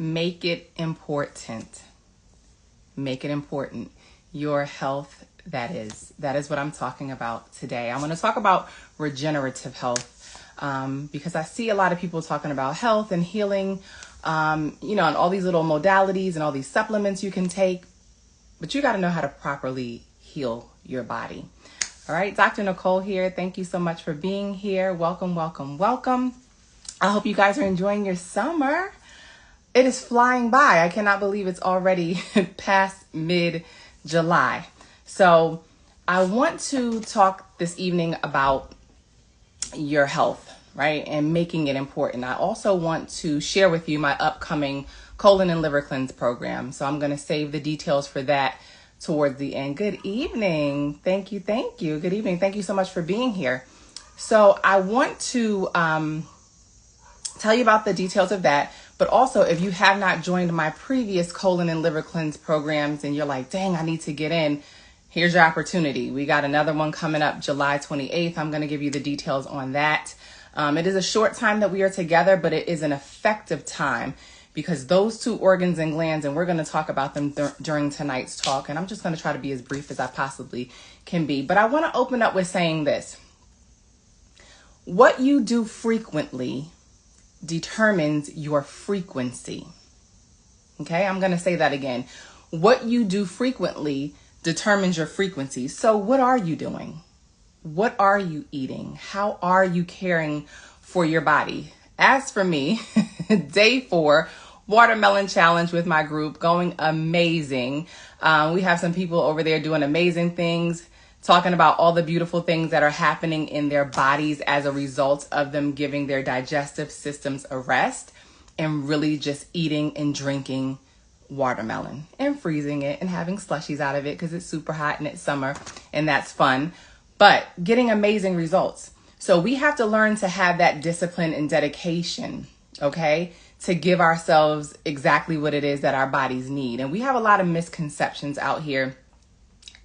Make it important. Make it important. Your health, that is what I'm talking about today. I'm going to talk about regenerative health because I see a lot of people talking about health and healing, and all these little modalities and all these supplements you can take, but you got to know how to properly heal your body. All right, Dr. Nicole here. Thank you so much for being here. Welcome, welcome, welcome. I hope you guys are enjoying your summer. It is flying by. I cannot believe it's already past mid-July. So I want to talk this evening about your health, right? And making it important. I also want to share with you my upcoming colon and liver cleanse program. So I'm going to save the details for that towards the end. Good evening. Thank you. Thank you. Good evening. Thank you so much for being here. So I want to tell you about the details of that. But also, if you have not joined my previous colon and liver cleanse programs and you're like, dang, I need to get in, here's your opportunity. We got another one coming up July 28th. I'm going to give you the details on that. It is a short time that we are together, but it is an effective time because those two organs and glands, and we're going to talk about them during tonight's talk. And I'm just going to try to be as brief as I possibly can be. But I want to open up with saying this. What you do frequently determines your frequency. Okay, I'm going to say that again. What you do frequently determines your frequency. So what are you doing? What are you eating? How are you caring for your body? As for me, day 4, watermelon challenge with my group, going amazing. We have some people over there doing amazing things, talking about all the beautiful things that are happening in their bodies as a result of them giving their digestive systems a rest and really just eating and drinking watermelon and freezing it and having slushies out of it because it's super hot and it's summer and that's fun, but getting amazing results. So we have to learn to have that discipline and dedication, okay, to give ourselves exactly what it is that our bodies need. And we have a lot of misconceptions out here.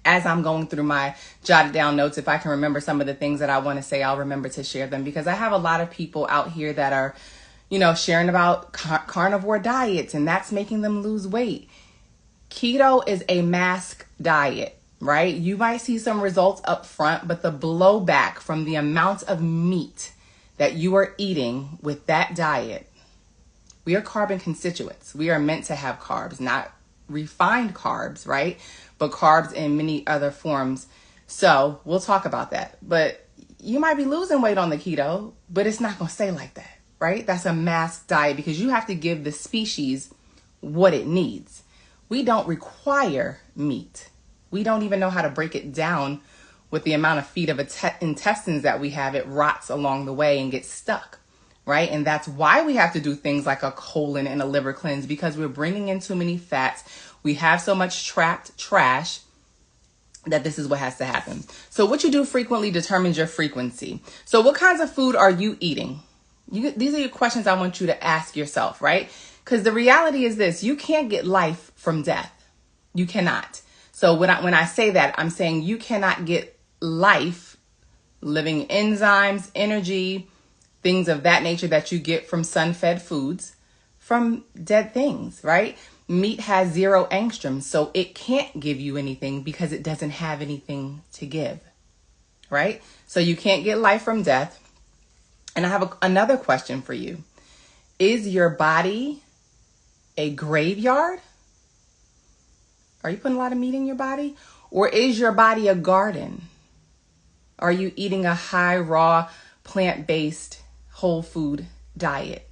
As I'm going through my jotted down notes, if I can remember some of the things that I want to say, I'll remember to share them because I have a lot of people out here that are, sharing about carnivore diets and that's making them lose weight. Keto is a mask diet, right? You might see some results up front, but the blowback from the amount of meat that you are eating with that diet, we are carbon constituents. We are meant to have carbs, not refined carbs, right? But carbs in many other forms. So we'll talk about that. But you might be losing weight on the keto, but it's not going to stay like that, right? That's a mask diet because you have to give the species what it needs. We don't require meat. We don't even know how to break it down with the amount of feet of intestines that we have. It rots along the way and gets stuck, right? And that's why we have to do things like a colon and a liver cleanse because we're bringing in too many fats. We have so much trapped trash that this is what has to happen. So what you do frequently determines your frequency. So what kinds of food are you eating? These are your questions I want you to ask yourself, right? Because the reality is this, you can't get life from death. You cannot. So when I say that, I'm saying you cannot get life, living enzymes, energy, things of that nature that you get from sun-fed foods from dead things, right? Meat has 0 angstroms, so it can't give you anything because it doesn't have anything to give, right? So you can't get life from death. And I have another question for you. Is your body a graveyard? Are you putting a lot of meat in your body? Or is your body a garden? Are you eating a high, raw, plant-based, whole food diet?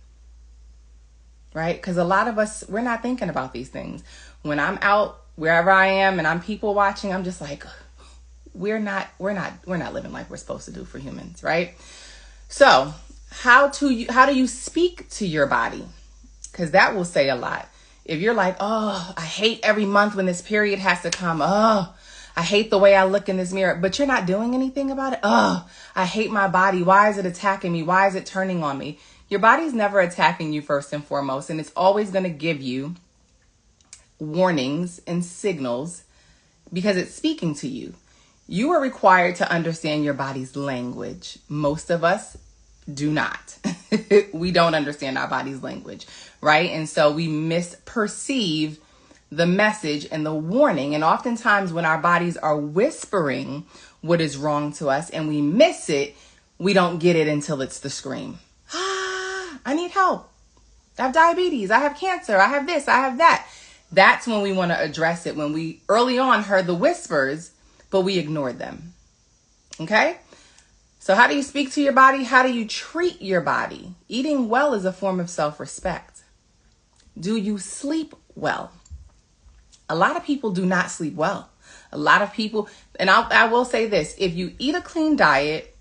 Right? Because a lot of us, we're not thinking about these things. When I'm out wherever I am and I'm people watching, I'm just like, we're not living like we're supposed to do for humans, right? So how do you speak to your body? Because that will say a lot. If you're like, oh, I hate every month when this period has to come. Oh, I hate the way I look in this mirror, but you're not doing anything about it. Oh, I hate my body. Why is it attacking me? Why is it turning on me? Your body's never attacking you first and foremost, and it's always going to give you warnings and signals because it's speaking to you. You are required to understand your body's language. Most of us do not. We don't understand our body's language, right? And so we misperceive the message and the warning. And oftentimes when our bodies are whispering what is wrong to us and we miss it, we don't get it until it's the scream. I need help. I have diabetes. I have cancer. I have this. I have that. That's when we want to address it. When we early on heard the whispers, but we ignored them. Okay? So how do you speak to your body? How do you treat your body? Eating well is a form of self-respect. Do you sleep well? A lot of people do not sleep well. A lot of people, and I will say this, if you eat a clean diet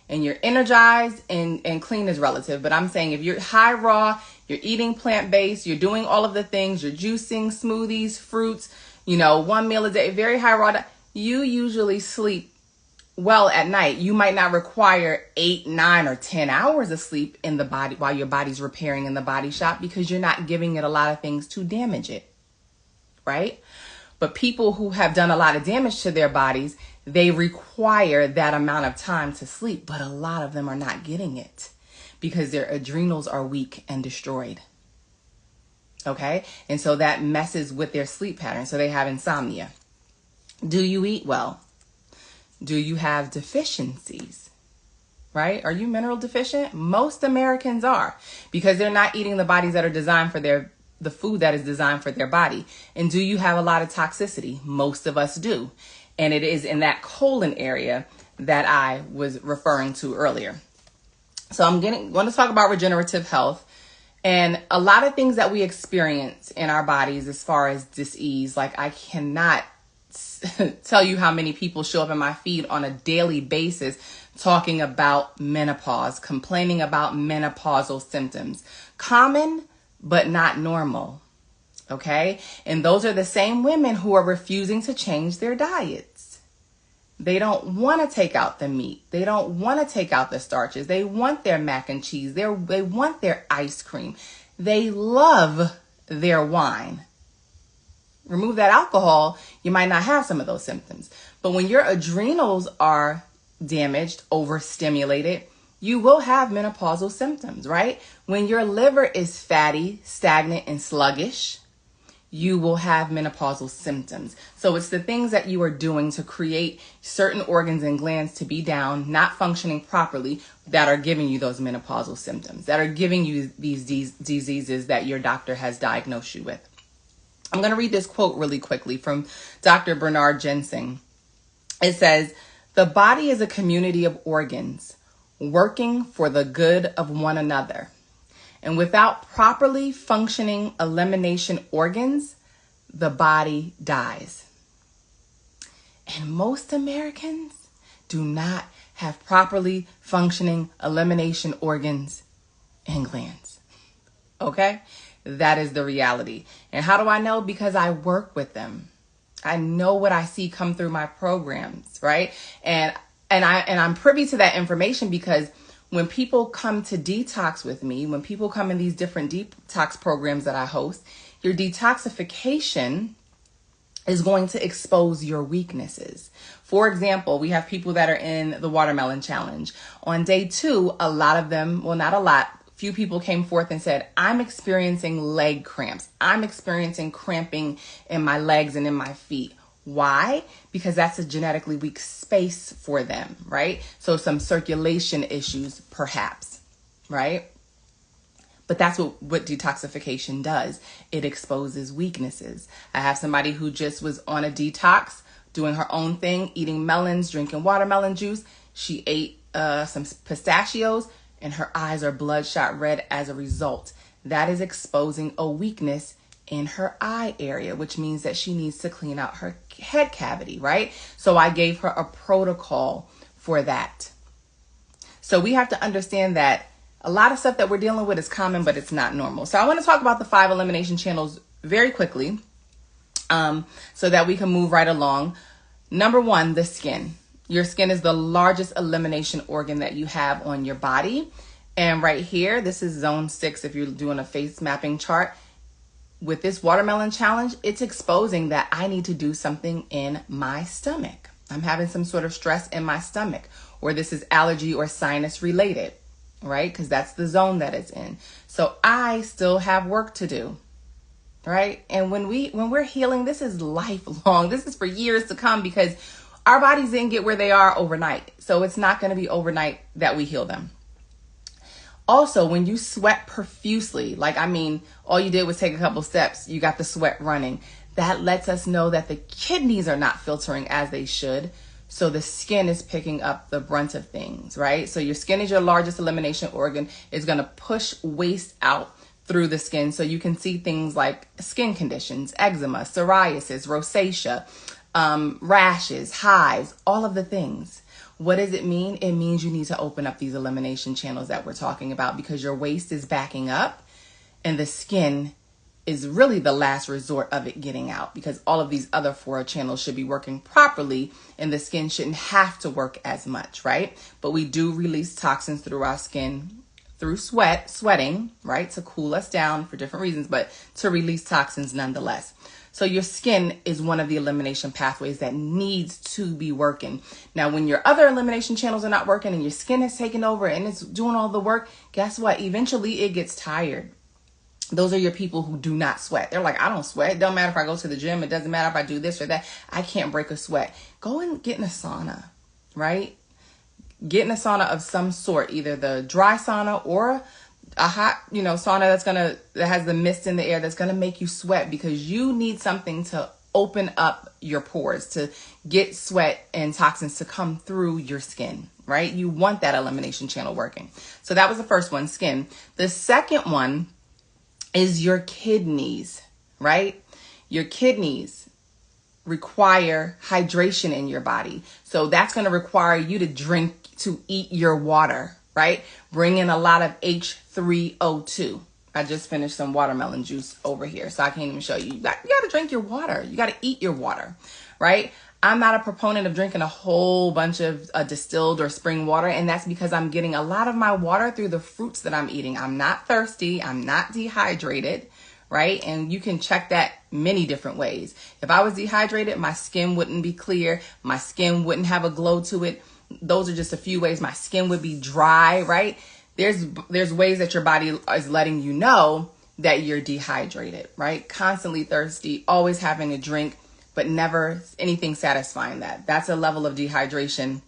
and you're energized, and clean is relative, but I'm saying if you're high raw, you're eating plant-based, you're doing all of the things, you're juicing, smoothies, fruits, one meal a day, very high raw, you usually sleep well at night. You might not require 8, 9, or 10 hours of sleep in the body while your body's repairing in the body shop because you're not giving it a lot of things to damage it, right? But people who have done a lot of damage to their bodies, they require that amount of time to sleep, but a lot of them are not getting it because their adrenals are weak and destroyed. Okay? And so that messes with their sleep pattern. So they have insomnia. Do you eat well? Do you have deficiencies? Right? Are you mineral deficient? Most Americans are because they're not eating the bodies that are designed for the food that is designed for their body. And do you have a lot of toxicity? Most of us do. And it is in that colon area that I was referring to earlier. So I'm going to talk about regenerative health and a lot of things that we experience in our bodies as far as dis-ease. Like I cannot tell you how many people show up in my feed on a daily basis talking about menopause, complaining about menopausal symptoms. Common, but not normal. Okay? And those are the same women who are refusing to change their diets. They don't want to take out the meat. They don't want to take out the starches. They want their mac and cheese. They want their ice cream. They love their wine. Remove that alcohol, you might not have some of those symptoms. But when your adrenals are damaged, overstimulated, you will have menopausal symptoms, right? When your liver is fatty, stagnant, and sluggish, you will have menopausal symptoms. So it's the things that you are doing to create certain organs and glands to be down, not functioning properly, that are giving you those menopausal symptoms, that are giving you these diseases that your doctor has diagnosed you with. I'm going to read this quote really quickly from Dr. Bernard Jensen. It says, "The body is a community of organs working for the good of one another. And without properly functioning elimination organs, the body dies." And most Americans do not have properly functioning elimination organs and glands. Okay? That is the reality. And how do I know? Because I work with them. I know what I see come through my programs, right? And I'm privy to that information because when people come to detox with me, when people come in these different detox programs that I host, your detoxification is going to expose your weaknesses. For example, we have people that are in the watermelon challenge. On day 2, a lot of them, well, not a lot, few people came forth and said, I'm experiencing leg cramps. I'm experiencing cramping in my legs and in my feet. Why? Because that's a genetically weak space for them, right? So some circulation issues, perhaps, right? But that's what detoxification does. It exposes weaknesses. I have somebody who just was on a detox, doing her own thing, eating melons, drinking watermelon juice. She ate some pistachios, and her eyes are bloodshot red as a result. That is exposing a weakness in her eye area, which means that she needs to clean out her head cavity, right? So I gave her a protocol for that. So we have to understand that a lot of stuff that we're dealing with is common, but it's not normal. So I want to talk about the 5 elimination channels very quickly, so that we can move right along. Number 1, the skin. Your skin is the largest elimination organ that you have on your body. And right here, this is zone 6 if you're doing a face mapping chart. With this watermelon challenge, it's exposing that I need to do something in my stomach. I'm having some sort of stress in my stomach, or this is allergy or sinus related. right? Because that's the zone that it's in. So I still have work to do, right? And when we're healing, this is lifelong. This is for years to come, because our bodies didn't get where they are overnight. So it's not going to be overnight that we heal them. Also, when you sweat profusely, all you did was take a couple steps, you got the sweat running. That lets us know that the kidneys are not filtering as they should. So the skin is picking up the brunt of things, right? So your skin is your largest elimination organ. It's going to push waste out through the skin. So you can see things like skin conditions, eczema, psoriasis, rosacea, rashes, hives, all of the things. What does it mean? It means you need to open up these elimination channels that we're talking about, because your waste is backing up and the skin is really the last resort of it getting out, because all of these other 4 channels should be working properly and the skin shouldn't have to work as much, right? But we do release toxins through our skin through sweating, right? To cool us down for different reasons, but to release toxins nonetheless. So your skin is one of the elimination pathways that needs to be working. Now, when your other elimination channels are not working and your skin has taken over and it's doing all the work, guess what? Eventually it gets tired. Those are your people who do not sweat. They're like, I don't sweat. It don't matter if I go to the gym. It doesn't matter if I do this or that. I can't break a sweat. Go and get in a sauna, right? Get in a sauna of some sort, either the dry sauna or a hot, sauna that has the mist in the air that's going to make you sweat, because you need something to open up your pores, to get sweat and toxins to come through your skin, right? You want that elimination channel working. So that was the first one, skin. The second one is your kidneys, right? Your kidneys require hydration in your body. So that's going to require you to eat your water, right? Bring in a lot of H3O2. I just finished some watermelon juice over here, so I can't even show you. You got to drink your water. You got to eat your water, right? I'm not a proponent of drinking a whole bunch of distilled or spring water, and that's because I'm getting a lot of my water through the fruits that I'm eating. I'm not thirsty. I'm not dehydrated, right? And you can check that many different ways. If I was dehydrated, my skin wouldn't be clear. My skin wouldn't have a glow to it. Those are just a few ways. My skin would be dry, right? There's ways that your body is letting you know that you're dehydrated, right? Constantly thirsty, always having a drink, but never anything satisfying that. That's a level of dehydration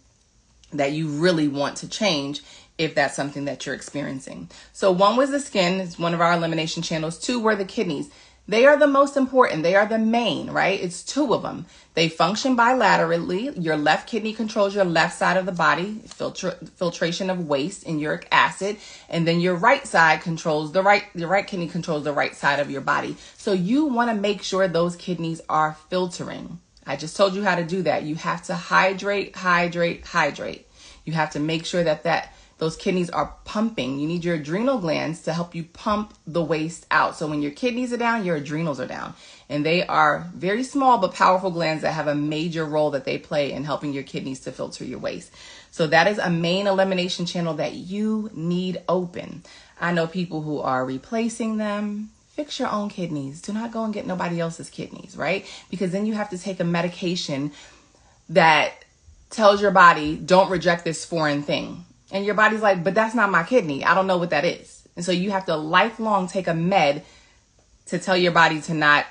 that you really want to change if that's something that you're experiencing. So 1 was the skin, it's one of our elimination channels. 2 were the kidneys. They are the most important. They are the main, right? It's 2 of them. They function bilaterally. Your left kidney controls your left side of the body, filtration of waste and uric acid. And then your right side controls the right kidney controls the right side of your body. So you want to make sure those kidneys are filtering. I just told you how to do that. You have to hydrate. You have to make sure that those kidneys are pumping. You need your adrenal glands to help you pump the waste out. So when your kidneys are down, your adrenals are down. And they are very small but powerful glands that have a major role that they play in helping your kidneys to filter your waste. So that is a main elimination channel that you need open. I know people who are replacing them. Fix your own kidneys. Do not go and get nobody else's kidneys, right? Because then you have to take a medication that tells your body, don't reject this foreign thing. And your body's like, but that's not my kidney. I don't know what that is. And so you have to lifelong take a med to tell your body to not,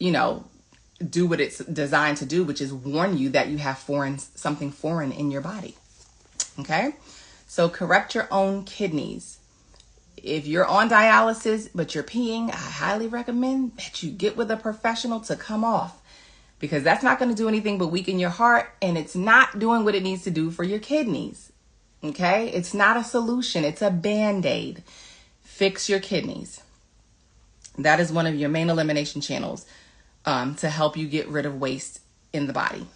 do what it's designed to do, which is warn you that you have something foreign in your body. Okay? So correct your own kidneys. If you're on dialysis, but you're peeing, I highly recommend that you get with a professional to come off, because that's not going to do anything but weaken your heart, and it's not doing what it needs to do for your kidneys. Okay? It's not a solution. It's a Band-Aid. Fix your kidneys. That is one of your main elimination channels to help you get rid of waste in the body.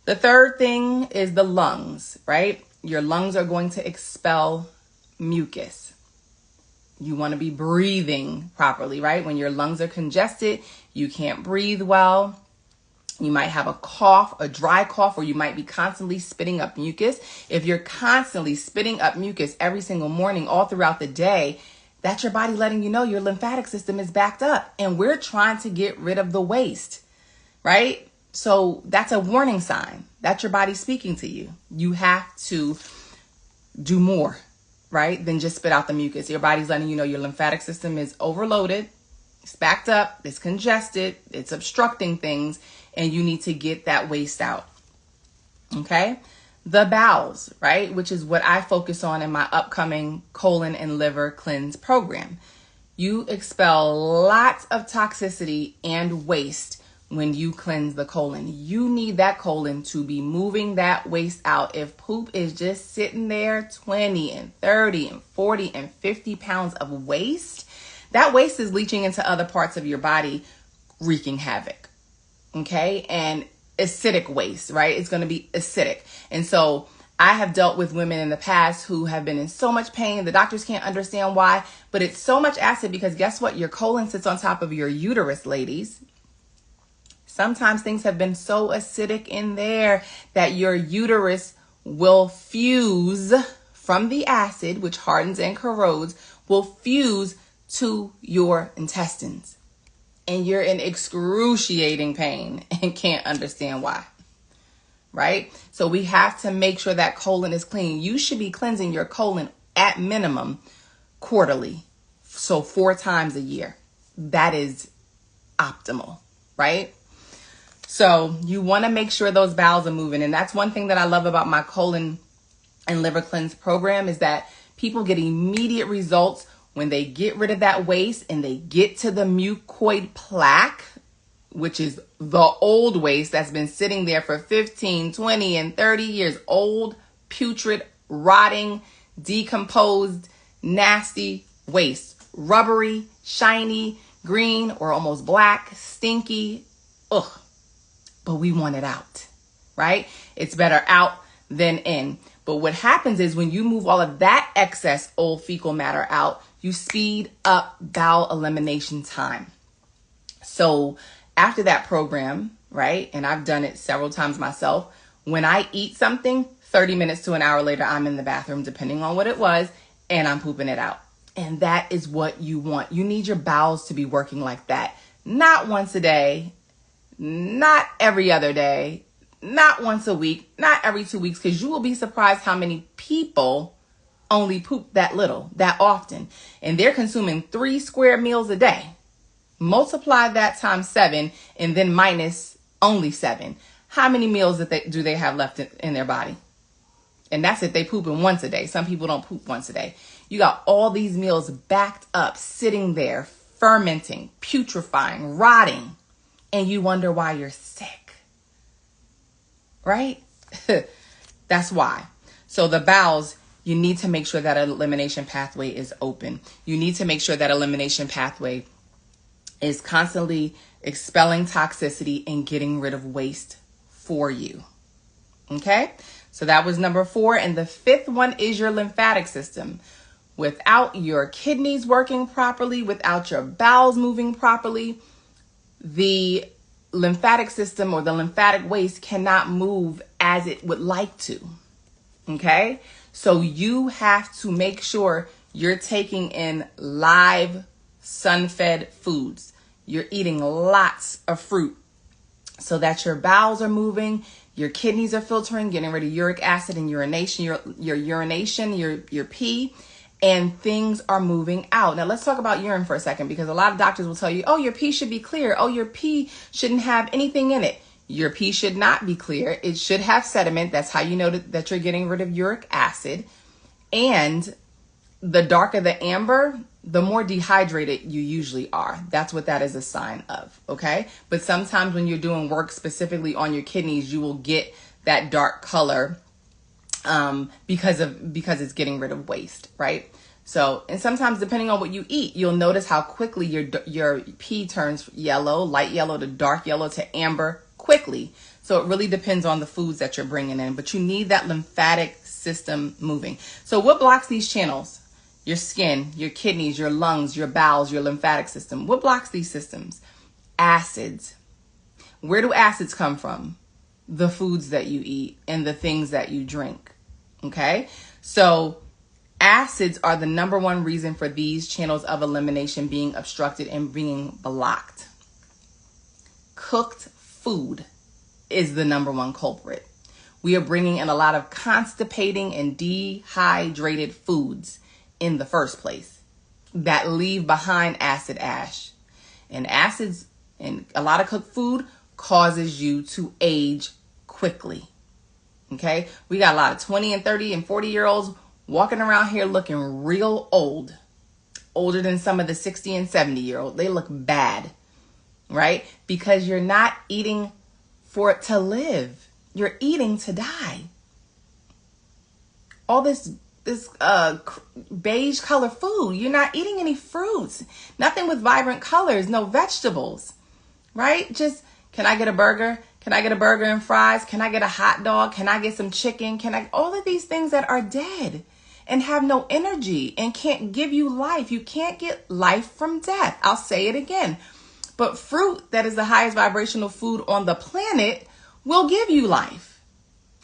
The third thing is the lungs, right? Your lungs are going to expel mucus. You want to be breathing properly, right? When your lungs are congested, you can't breathe well. You might have a cough, a dry cough, or you might be constantly spitting up mucus. If you're constantly spitting up mucus every single morning, all throughout the day, that's your body letting you know your lymphatic system is backed up. And we're trying to get rid of the waste, right? So that's a warning sign. That's your body speaking to you. You have to do more. right, then just spit out the mucus. Your body's letting you know your lymphatic system is overloaded, it's backed up, it's congested, it's obstructing things, and you need to get that waste out. Okay? The bowels, right, which is what I focus on in my upcoming colon and liver cleanse program. You expel lots of toxicity and waste when you cleanse the colon. You need that colon to be moving that waste out. If poop is just sitting there, 20 and 30 and 40 and 50 pounds of waste, that waste is leaching into other parts of your body, wreaking havoc. Okay? And acidic waste, right? It's going to be acidic. And so I have dealt with women in the past who have been in so much pain. The doctors can't understand why, but it's so much acid because guess what? Your colon sits on top of your uterus, ladies. Sometimes things have been so acidic in there that your uterus will fuse from the acid, which hardens and corrodes, will fuse to your intestines. And you're in excruciating pain and can't understand why. Right? So we have to make sure that colon is clean. You should be cleansing your colon at minimum quarterly. So 4 times a year. That is optimal, right? So you want to make sure those bowels are moving. And that's one thing that I love about my colon and liver cleanse program is that people get immediate results when they get rid of that waste and they get to the mucoid plaque, which is the old waste that's been sitting there for 15, 20, and 30 years. Old, putrid, rotting, decomposed, nasty waste. Rubbery, shiny, green, or almost black, stinky. Ugh. But we want it out, right? It's better out than in. But what happens is when you move all of that excess old fecal matter out, you speed up bowel elimination time. So after that program, right, and I've done it several times myself, when I eat something, 30 minutes to an hour later, I'm in the bathroom, depending on what it was, and I'm pooping it out. And that is what you want. You need your bowels to be working like that. Not once a day, not every other day, not once a week, not every 2 weeks, because you will be surprised how many people only poop that little, that often. And they're consuming 3 square meals a day. Multiply that times 7 and then minus only 7. How many meals do they have left in their body? And that's if they pooping once a day. Some people don't poop once a day. You got all these meals backed up, sitting there, fermenting, putrefying, rotting. And you wonder why you're sick, right? That's why. So the bowels, you need to make sure that elimination pathway is open. You need to make sure that elimination pathway is constantly expelling toxicity and getting rid of waste for you. Okay? So that was number 4. And the 5th one is your lymphatic system. Without your kidneys working properly, without your bowels moving properly, the lymphatic system or the lymphatic waste cannot move as it would like to. Okay? So you have to make sure you're taking in live, sun-fed foods. You're eating lots of fruit so that your bowels are moving, your kidneys are filtering, getting rid of uric acid and urination, your pee, and things are moving out. Now let's talk about urine for a second, because a lot of doctors will tell you, oh, your pee should be clear. Oh, your pee shouldn't have anything in it. Your pee should not be clear. It should have sediment. That's how you know that you're getting rid of uric acid. And the darker the amber, the more dehydrated you usually are. That's what that is a sign of, okay? But sometimes when you're doing work specifically on your kidneys, you will get that dark color because it's getting rid of waste, right? So, and sometimes depending on what you eat, you'll notice how quickly your pee turns yellow, light yellow to dark yellow to amber quickly. So it really depends on the foods that you're bringing in, but you need that lymphatic system moving. So what blocks these channels? Your skin, your kidneys, your lungs, your bowels, your lymphatic system. What blocks these systems? Acids. Where do acids come from? The foods that you eat and the things that you drink. Okay? So acids are the number one reason for these channels of elimination being obstructed and being blocked. Cooked food is the number one culprit. We are bringing in a lot of constipating and dehydrated foods. in the first place that leave behind acid ash. And acids in a lot of cooked food causes you to age quickly. Okay? We got a lot of 20 and 30 and 40-year-olds walking around here looking real old. Older than some of the 60 and 70-year-olds. They look bad, right? Because you're not eating for it to live. You're eating to die. All this beige color food. You're not eating any fruits. Nothing with vibrant colors. No vegetables, right? Just, can I get a burger? Can I get a burger and fries? Can I get a hot dog? Can I get some chicken? All of these things that are dead and have no energy and can't give you life. You can't get life from death. I'll say it again. But fruit, that is the highest vibrational food on the planet, will give you life.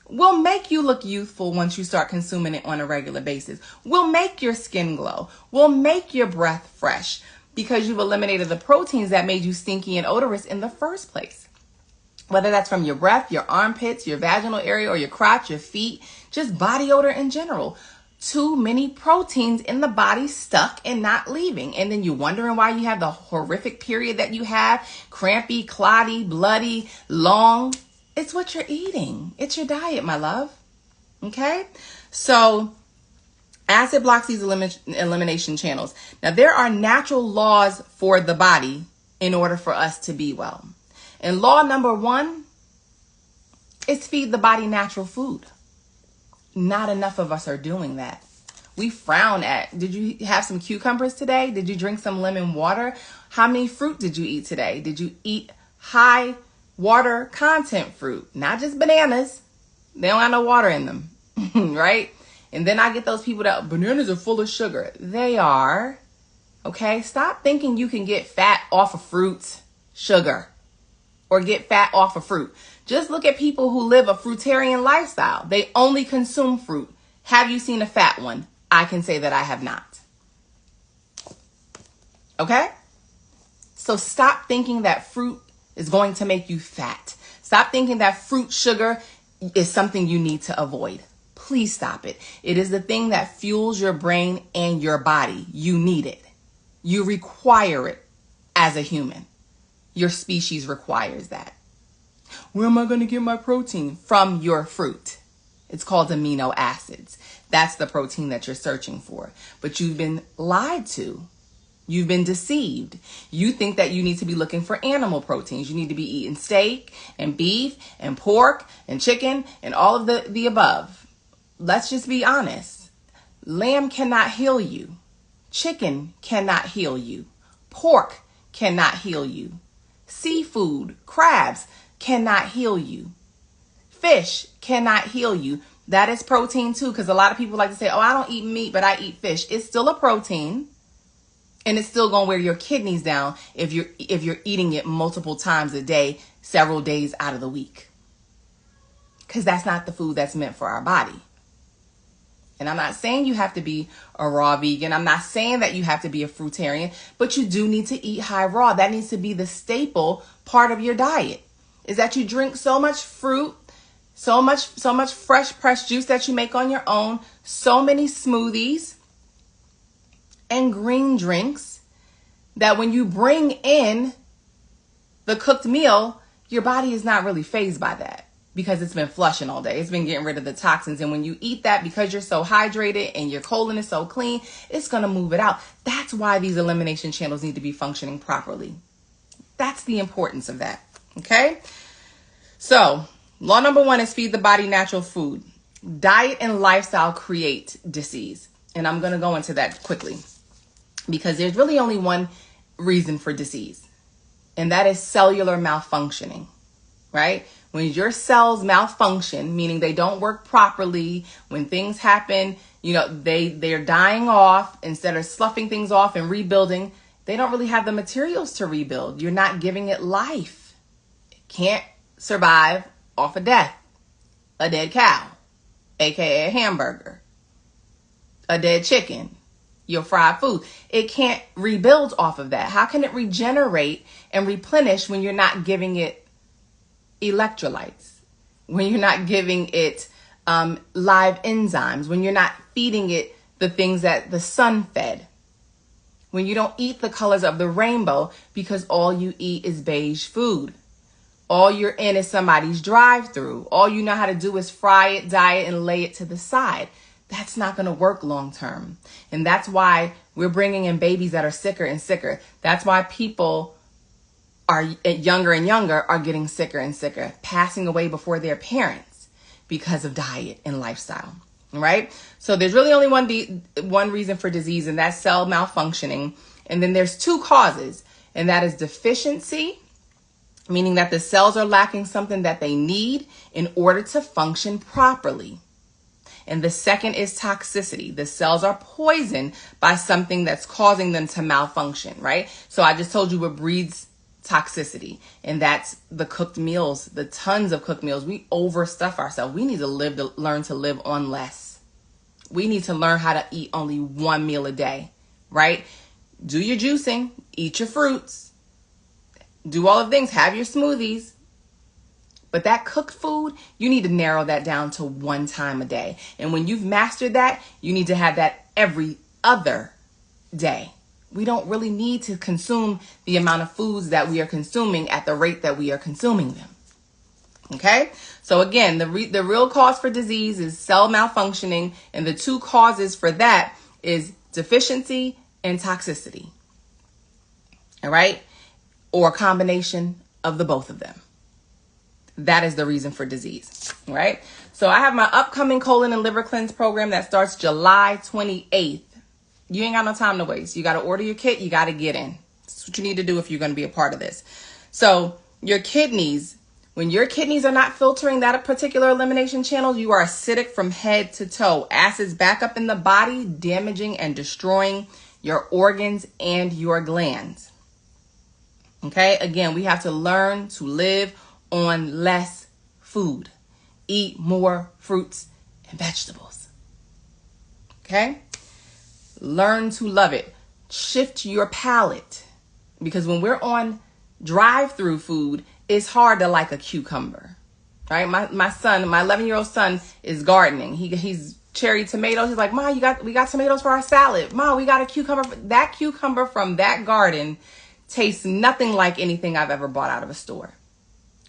Will make you look youthful once you start consuming it on a regular basis. Will make your skin glow. Will make your breath fresh because you've eliminated the proteins that made you stinky and odorous in the first place. Whether that's from your breath, your armpits, your vaginal area, or your crotch, your feet, just body odor in general. Too many proteins in the body stuck and not leaving. And then you're wondering why you have the horrific period that you have, crampy, clotty, bloody, long. It's what you're eating. It's your diet, my love. Okay? So acid blocks these elimination channels. Now, there are natural laws for the body in order for us to be well. And law number 1 is feed the body natural food. Not enough of us are doing that. We frown at, did you have some cucumbers today? Did you drink some lemon water? How many fruit did you eat today? Did you eat high water content fruit? Not just bananas. They don't have no water in them, right? And then I get those people that bananas are full of sugar. They are. Okay? Stop thinking you can get fat off of fruit, sugar, or get fat off of fruit. Just look at people who live a fruitarian lifestyle. They only consume fruit. Have you seen a fat one? I can say that I have not. Okay? So stop thinking that fruit is going to make you fat. Stop thinking that fruit sugar is something you need to avoid. Please stop it. It is the thing that fuels your brain and your body. You need it. You require it as a human. Your species requires that. Where am I going to get my protein? From your fruit. It's called amino acids. That's the protein that you're searching for. But you've been lied to. You've been deceived. You think that you need to be looking for animal proteins. You need to be eating steak and beef and pork and chicken and all of the above. Let's just be honest. Lamb cannot heal you. Chicken cannot heal you. Pork cannot heal you. Seafood, crabs cannot heal you. Fish cannot heal you. That is protein too, because a lot of people like to say, oh, I don't eat meat, but I eat fish. It's still a protein, and it's still going to wear your kidneys down if you're eating it multiple times a day, several days out of the week. Because that's not the food that's meant for our body. And I'm not saying you have to be a raw vegan. I'm not saying that you have to be a fruitarian, but you do need to eat high raw. That needs to be the staple part of your diet, is that you drink so much fruit, so much fresh pressed juice that you make on your own, so many smoothies and green drinks that when you bring in the cooked meal, your body is not really fazed by that because it's been flushing all day. It's been getting rid of the toxins. And when you eat that, because you're so hydrated and your colon is so clean, it's going to move it out. That's why these elimination channels need to be functioning properly. That's the importance of that. Okay? So, law number 1 is feed the body natural food. Diet and lifestyle create disease. And I'm going to go into that quickly because there's really only one reason for disease, and that is cellular malfunctioning, right? When your cells malfunction, meaning they don't work properly, when things happen, they're dying off instead of sloughing things off and rebuilding, they don't really have the materials to rebuild. You're not giving it life. It can't survive off of death. A dead cow, aka a hamburger, a dead chicken, your fried food. It can't rebuild off of that. How can it regenerate and replenish when you're not giving it electrolytes, when you're not giving it live enzymes, when you're not feeding it the things that the sun fed. When you don't eat the colors of the rainbow because all you eat is beige food. All you're in is somebody's drive-through. All you know how to do is fry it, dye it, and lay it to the side. That's not going to work long term. And that's why we're bringing in babies that are sicker and sicker. That's why people are younger and younger are getting sicker and sicker, passing away before their parents because of diet and lifestyle. Right? So there's really only one reason for disease, and that's cell malfunctioning. And then there's two causes, and that is deficiency, meaning that the cells are lacking something that they need in order to function properly. And the second is toxicity. The cells are poisoned by something that's causing them to malfunction, right? So I just told you what breeds toxicity, and that's the cooked meals, the tons of cooked meals. We overstuff ourselves. We need to learn to live on less. We need to learn how to eat only one meal a day, right? Do your juicing, eat your fruits, do all the things, have your smoothies. But that cooked food, you need to narrow that down to one time a day. And when you've mastered that, you need to have that every other day. We don't really need to consume the amount of foods that we are consuming at the rate that we are consuming them. Okay? So again, the real cause for disease is cell malfunctioning, and the two causes for that is deficiency and toxicity. All right? Or a combination of the both of them. That is the reason for disease. All right? So I have my upcoming colon and liver cleanse program that starts July 28th. You ain't got no time to waste. You got to order your kit. You got to get in. That's what you need to do if you're going to be a part of this. So your kidneys, when your kidneys are not filtering that particular elimination channel, you are acidic from head to toe. Acids back up in the body, damaging and destroying your organs and your glands. Okay? Again, we have to learn to live on less food. Eat more fruits and vegetables. Okay? Learn to love it. Shift your palate. Because when we're on drive-through food, it's hard to like a cucumber. Right? My son, my 11-year-old son is gardening. He's cherry tomatoes. He's like, Ma, we got tomatoes for our salad. Ma, we got a cucumber. That cucumber from that garden tastes nothing like anything I've ever bought out of a store.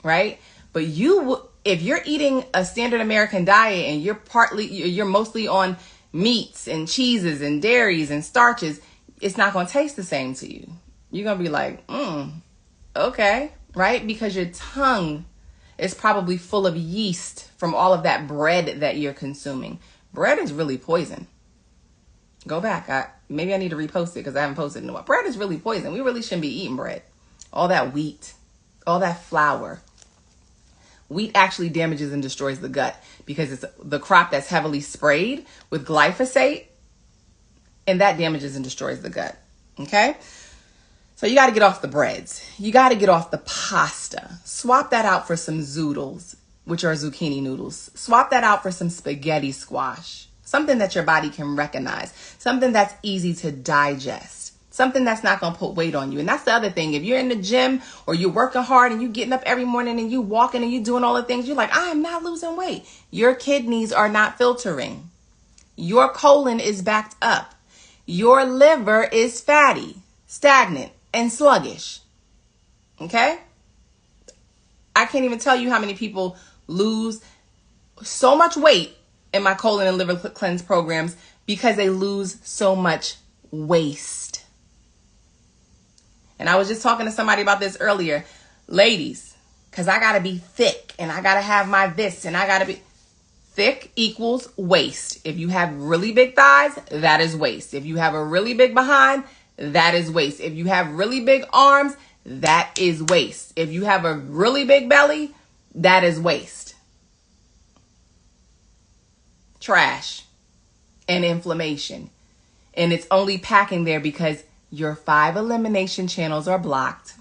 Right? But if you're eating a standard American diet and you're mostly on meats and cheeses and dairies and starches, it's not going to taste the same to you. You're going to be like, okay, right? Because your tongue is probably full of yeast from all of that bread that you're consuming. Bread is really poison. Go back. Maybe I need to repost it because I haven't posted in a while. Bread is really poison. We really shouldn't be eating bread. All that wheat, all that flour. Wheat actually damages and destroys the gut because it's the crop that's heavily sprayed with glyphosate, and that damages and destroys the gut. Okay? So you got to get off the breads. You got to get off the pasta. Swap that out for some zoodles, which are zucchini noodles. Swap that out for some spaghetti squash. Something that your body can recognize. Something that's easy to digest. Something that's not going to put weight on you. And that's the other thing. If you're in the gym or you're working hard and you're getting up every morning and you walking and you're doing all the things, you're like, I am not losing weight. Your kidneys are not filtering. Your colon is backed up. Your liver is fatty, stagnant, and sluggish. Okay? I can't even tell you how many people lose so much weight in my colon and liver cleanse programs because they lose so much waste. And I was just talking to somebody about this earlier. Ladies, because I got to be thick and I got to have my this and I got to be... Thick equals waist. If you have really big thighs, that is waist. If you have a really big behind, that is waist. If you have really big arms, that is waist. If you have a really big belly, that is waist. Trash and inflammation. And it's only packing there because your 5 elimination channels are blocked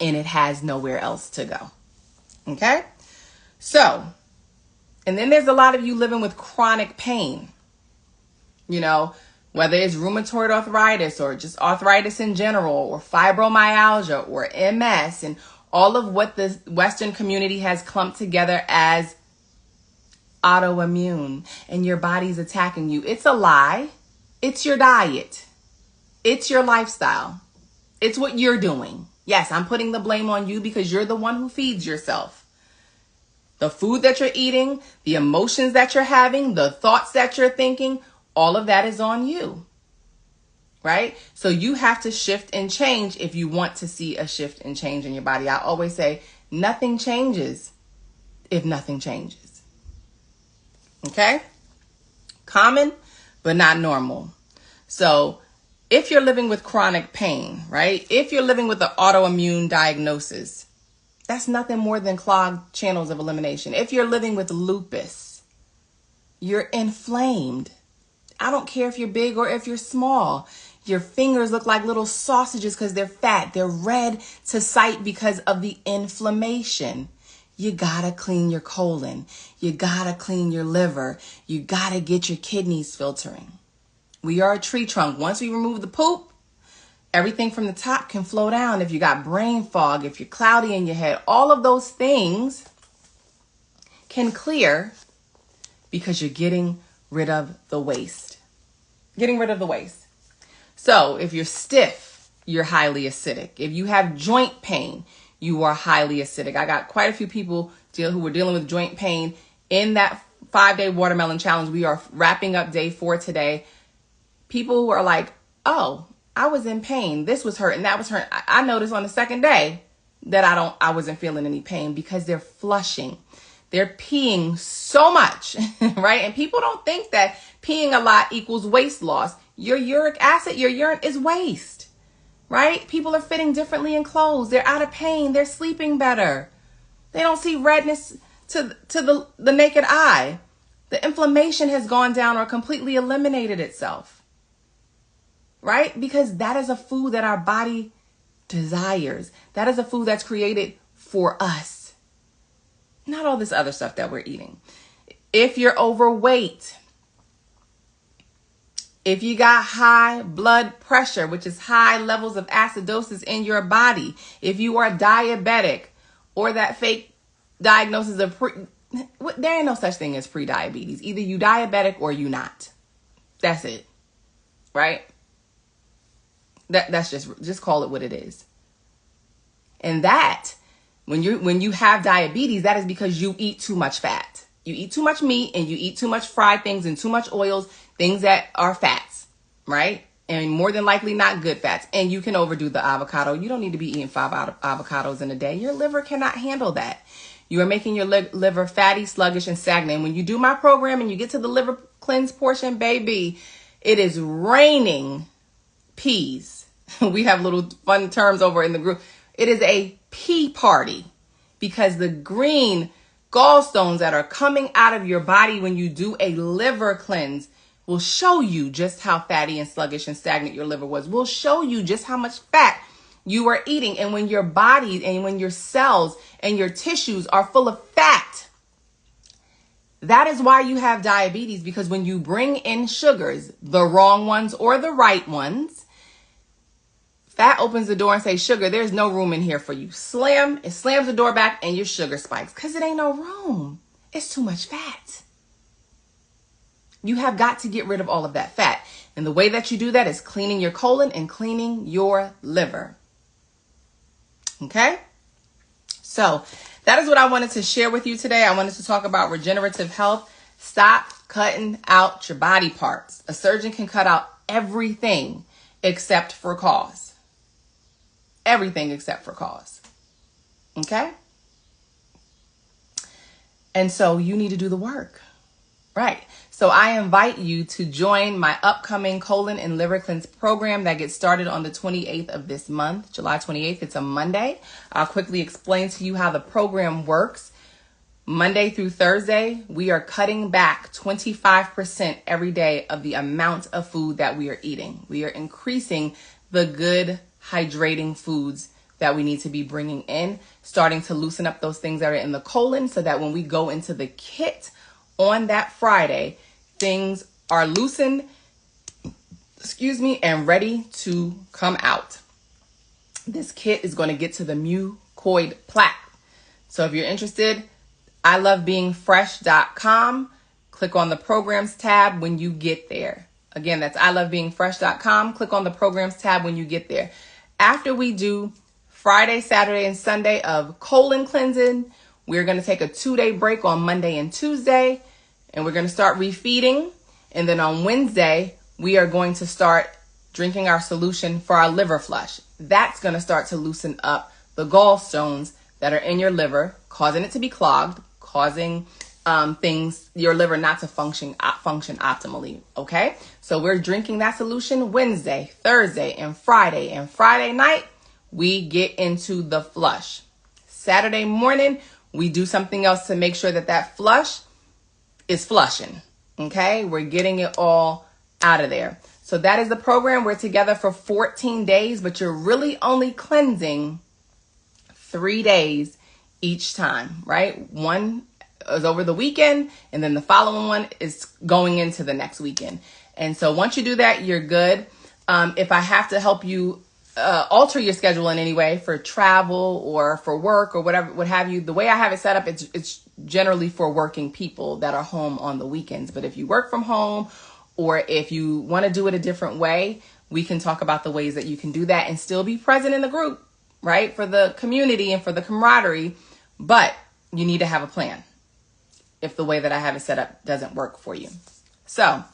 and it has nowhere else to go. Okay? So, and then there's a lot of you living with chronic pain. You know, whether it's rheumatoid arthritis or just arthritis in general or fibromyalgia or MS and all of what the Western community has clumped together as autoimmune and your body's attacking you. It's a lie. It's your diet. It's your lifestyle. It's what you're doing. Yes, I'm putting the blame on you because you're the one who feeds yourself. The food that you're eating, the emotions that you're having, the thoughts that you're thinking, all of that is on you, right? So you have to shift and change if you want to see a shift and change in your body. I always say nothing changes if nothing changes. Okay? Common, but not normal. So if you're living with chronic pain, right? If you're living with an autoimmune diagnosis, that's nothing more than clogged channels of elimination. If you're living with lupus, you're inflamed. I don't care if you're big or if you're small. Your fingers look like little sausages because they're fat. They're red to sight because of the inflammation. You gotta clean your colon. You gotta clean your liver. You gotta get your kidneys filtering. We are a tree trunk. Once we remove the poop, everything from the top can flow down. If you got brain fog, if you're cloudy in your head, all of those things can clear because you're getting rid of the waste. Getting rid of the waste. So if you're stiff, you're highly acidic. If you have joint pain, you are highly acidic. I got quite a few people who were dealing with joint pain in that 5-day watermelon challenge. We are wrapping up day 4 today. People who are like, oh, I was in pain. This was hurting. That was hurting. I noticed on the second day that I wasn't feeling any pain because they're flushing. They're peeing so much, right? And people don't think that peeing a lot equals waste loss. Your uric acid, your urine is waste, right? People are fitting differently in clothes. They're out of pain. They're sleeping better. They don't see redness to the naked eye. The inflammation has gone down or completely eliminated itself. Right? Because that is a food that our body desires. That is a food that's created for us. Not all this other stuff that we're eating. If you're overweight, if you got high blood pressure, which is high levels of acidosis in your body, if you are diabetic or that fake diagnosis of there ain't no such thing as pre-diabetes. Either you diabetic or you not. That's it. Right? That's just call it what it is. And that when you have diabetes, that is because you eat too much fat. You eat too much meat and you eat too much fried things and too much oils, things that are fats, right? And more than likely not good fats. And you can overdo the avocado. You don't need to be eating 5 avocados in a day. Your liver cannot handle that. You are making your liver fatty, sluggish, and stagnant. When you do my program and you get to the liver cleanse portion, baby, it is raining peas. We have little fun terms over in the group. It is a pea party because the green gallstones that are coming out of your body when you do a liver cleanse will show you just how fatty and sluggish and stagnant your liver was. Will show you just how much fat you are eating. And when your body and when your cells and your tissues are full of fat, that is why you have diabetes, because when you bring in sugars, the wrong ones or the right ones, fat opens the door and says, sugar, there's no room in here for you. It slams the door back and your sugar spikes because it ain't no room. It's too much fat. You have got to get rid of all of that fat. And the way that you do that is cleaning your colon and cleaning your liver. Okay? So that is what I wanted to share with you today. I wanted to talk about regenerative health. Stop cutting out your body parts. A surgeon can cut out everything except for cause. Everything except for cause. Okay? And so you need to do the work. Right. So I invite you to join my upcoming colon and liver cleanse program that gets started on the 28th of this month, July 28th. It's a Monday. I'll quickly explain to you how the program works. Monday through Thursday, we are cutting back 25% every day of the amount of food that we are eating. We are increasing the good hydrating foods that we need to be bringing in, starting to loosen up those things that are in the colon so that when we go into the kit on that Friday, things are loosened, and ready to come out. This kit is going to get to the mucoid plaque. So if you're interested, ilovebeingfresh.com Click on the programs tab when you get there. Again, that's ilovebeingfresh.com. Click on the programs tab when you get there. After we do Friday, Saturday, and Sunday of colon cleansing, we're going to take a 2-day break on Monday and Tuesday, and we're going to start refeeding. And then on Wednesday, we are going to start drinking our solution for our liver flush. That's going to start to loosen up the gallstones that are in your liver, causing it to be clogged, causing your liver not to function optimally. Okay, so we're drinking that solution Wednesday, Thursday, and Friday. And Friday night, we get into the flush. Saturday morning, we do something else to make sure that flush is flushing. Okay, we're getting it all out of there. So that is the program. We're together for 14 days, but you're really only cleansing 3 days each time, right? One is over the weekend, and then the following one is going into the next weekend. And so once you do that, you're good. If I have to help you alter your schedule in any way for travel or for work or whatever, what have you, the way I have it set up, it's generally for working people that are home on the weekends. But if you work from home, or if you want to do it a different way, we can talk about the ways that you can do that and still be present in the group, right? For the community and for the camaraderie. But you need to have a plan if the way that I have it set up doesn't work for you. So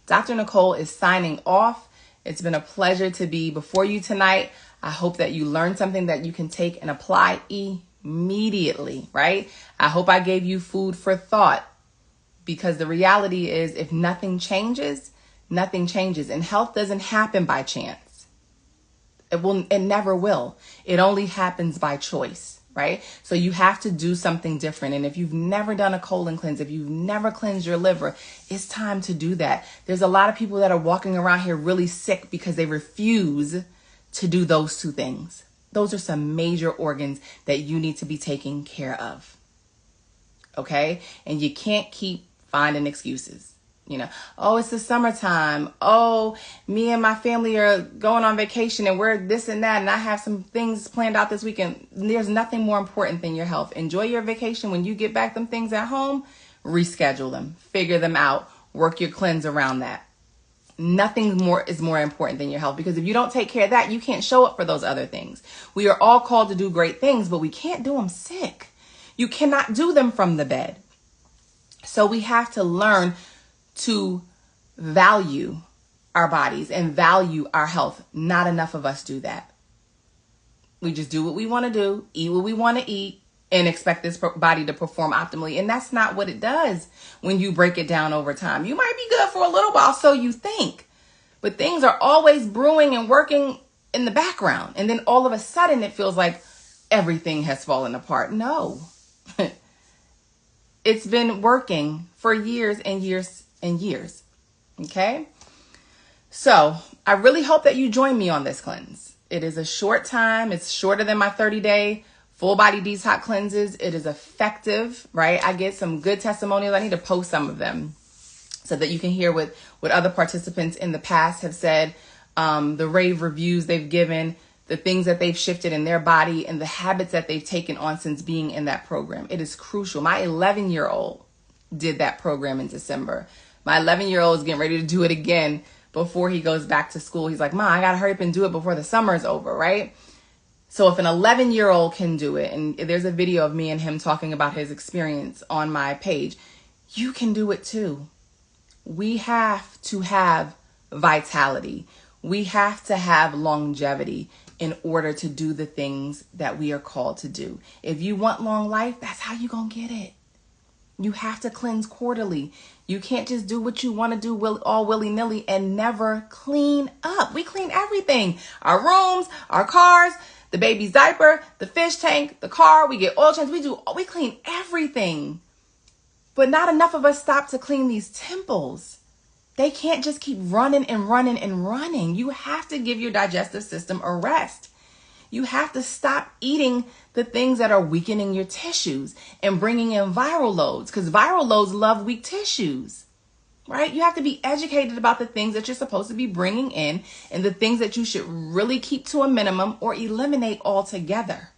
Dr. Nicole is signing off. It's been a pleasure to be before you tonight. I hope that you learned something that you can take and apply immediately, right? I hope I gave you food for thought, because the reality is if nothing changes, nothing changes. And health doesn't happen by chance. It never will. It only happens by choice, right? So you have to do something different. And if you've never done a colon cleanse, if you've never cleansed your liver, it's time to do that. There's a lot of people that are walking around here really sick because they refuse to do those two things. Those are some major organs that you need to be taking care of. Okay? And you can't keep finding excuses. Oh, it's the summertime. Oh, me and my family are going on vacation and we're this and that, and I have some things planned out this weekend. There's nothing more important than your health. Enjoy your vacation. When you get back them things at home, reschedule them, figure them out, work your cleanse around that. Nothing more is more important than your health, because if you don't take care of that, you can't show up for those other things. We are all called to do great things, but we can't do them sick. You cannot do them from the bed. So we have to learn to value our bodies and value our health. Not enough of us do that. We just do what we want to do, eat what we want to eat, and expect this body to perform optimally. And that's not what it does when you break it down over time. You might be good for a little while, so you think, but things are always brewing and working in the background. And then all of a sudden it feels like everything has fallen apart. No, it's been working for years and years and years. Okay. So I really hope that you join me on this cleanse. It is a short time. It's shorter than my 30-day full body detox cleanses. It is effective, right? I get some good testimonials. I need to post some of them so that you can hear what other participants in the past have said, the rave reviews they've given, the things that they've shifted in their body, and the habits that they've taken on since being in that program. It is crucial. My 11-year-old did that program in December. My 11-year-old is getting ready to do it again before he goes back to school. He's like, Mom, I got to hurry up and do it before the summer is over, right? So if an 11-year-old can do it, and there's a video of me and him talking about his experience on my page, you can do it too. We have to have vitality. We have to have longevity in order to do the things that we are called to do. If you want long life, that's how you're going to get it. You have to cleanse quarterly. You can't just do what you want to do all willy-nilly and never clean up. We clean everything. Our rooms, our cars, the baby's diaper, the fish tank, the car. We get oil changes. We clean everything. But not enough of us stop to clean these temples. They can't just keep running and running and running. You have to give your digestive system a rest. You have to stop eating the things that are weakening your tissues and bringing in viral loads, because viral loads love weak tissues, right? You have to be educated about the things that you're supposed to be bringing in and the things that you should really keep to a minimum or eliminate altogether,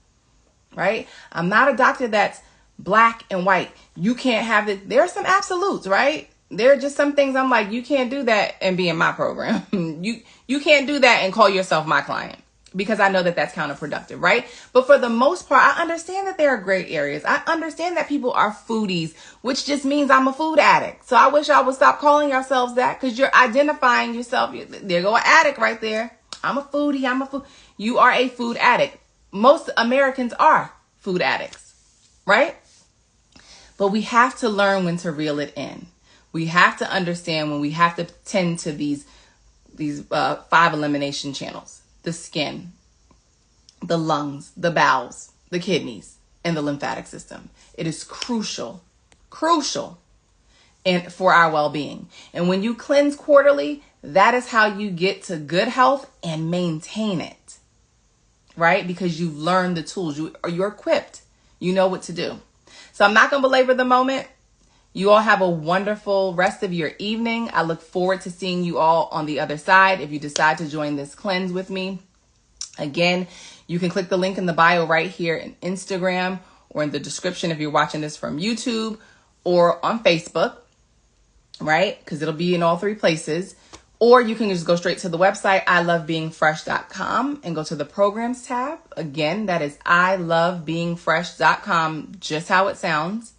right? I'm not a doctor that's black and white. You can't have it. There are some absolutes, right? There are just some things I'm like, you can't do that and be in my program. You can't do that and call yourself my client, because I know that that's counterproductive, right? But for the most part, I understand that there are gray areas. I understand that people are foodies, which just means I'm a food addict. So I wish I would stop calling yourselves that, because you're identifying yourself. There go an addict right there. I'm a foodie. You are a food addict. Most Americans are food addicts, right? But we have to learn when to reel it in. We have to understand when we have to tend to these 5 elimination channels: the skin, the lungs, the bowels, the kidneys, and the lymphatic system. It is crucial and for our well-being. And when you cleanse quarterly, that is how you get to good health and maintain it, right? Because you've learned the tools. You're equipped. You know what to do. So I'm not going to belabor the moment. You all have a wonderful rest of your evening. I look forward to seeing you all on the other side if you decide to join this cleanse with me. Again, you can click the link in the bio right here in Instagram, or in the description if you're watching this from YouTube or on Facebook, right? Because it'll be in all 3 places. Or you can just go straight to the website, ilovebeingfresh.com, and go to the programs tab. Again, that is ilovebeingfresh.com, just how it sounds,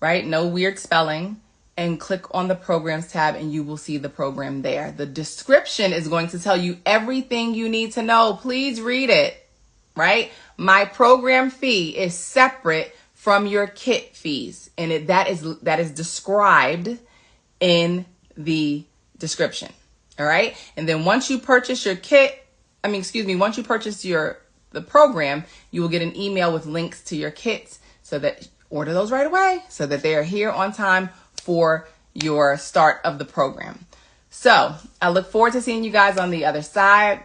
right? No weird spelling. And click on the programs tab and you will see the program there. The description is going to tell you everything you need to know. Please read it, right? My program fee is separate from your kit fees, and that is described in the description. All right. And then once you purchase your once you purchase the program, you will get an email with links to your kits, so that order those right away so that they are here on time for your start of the program. So I look forward to seeing you guys on the other side.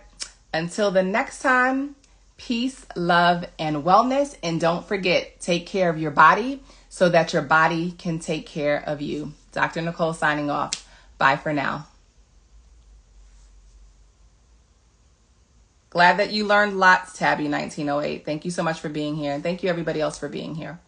Until the next time, peace, love, and wellness. And don't forget, take care of your body so that your body can take care of you. Dr. Nicole signing off. Bye for now. Glad that you learned lots, Tabby 1908. Thank you so much for being here. And thank you everybody else for being here.